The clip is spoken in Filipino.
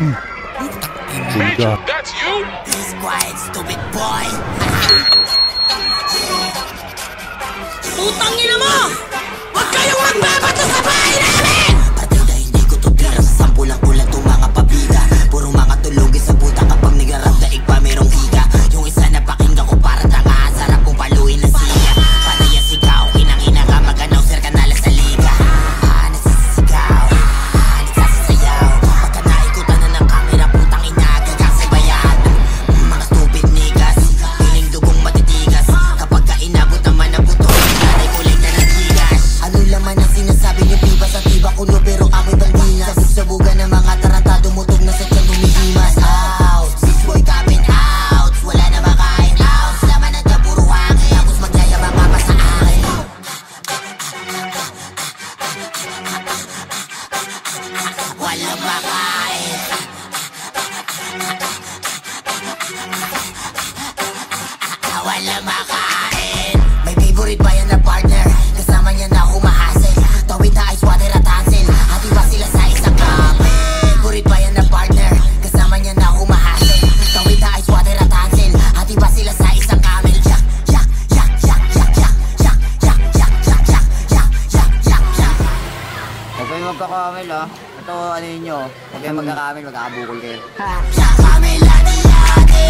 Major, that's you? He's quiet, stupid boy. Putang ina mo! Huwag kayong magbabato sa bahay namin! Partida, hindi ko to tira sa sampulang ulan itong mga pabida. Puro mga tulugin sa puta kapag nigarap daig pa merong higa. Yung isa na pakinggan ko para tanga, sarap kong paluin na siya. Panaya sigaw, inang-ina ka, maganaw sir ka nalas sa liga. Nasisigaw, nagsasasayaw. Pagka naikutan na ng kamera, putang ina, gagasabayan. Mga stupid niggas, piling dugong matitigas. Kapag ka inabot naman na buto, nanay kolekta ng gigas. Ano laman ang sinasabi niyo, piba sa tiba kulo pero ako'y bandinas. Sabog-sabugan ng mga tarantado, mutog na sa tiyan dumidimas. Out, sis boy coming out, wala na makain out. Laman na dyan, puro hangin, tapos magyayabang ka pa sa akin. Walang makain. Walang makain. May favorite ba yan na partner? Kasama niya na humahasel. Tawid na ice water at hansel. Hati ba sila sa isang kami? Favorite ba yan na partner? Kasama niya na humahasel. Tawid na ice water at hansel. Hati ba sila sa isang camel? Yak, yak, yak, yak, yak, yak, yak, yak, yak, yak, yak, yak, yak, yak, yak. Huwag kayong magkakamil ah. Ito ano yun nyo. Huwag kayong magkakamil, magkakabukol kayo. Yak, camel, hati, hati.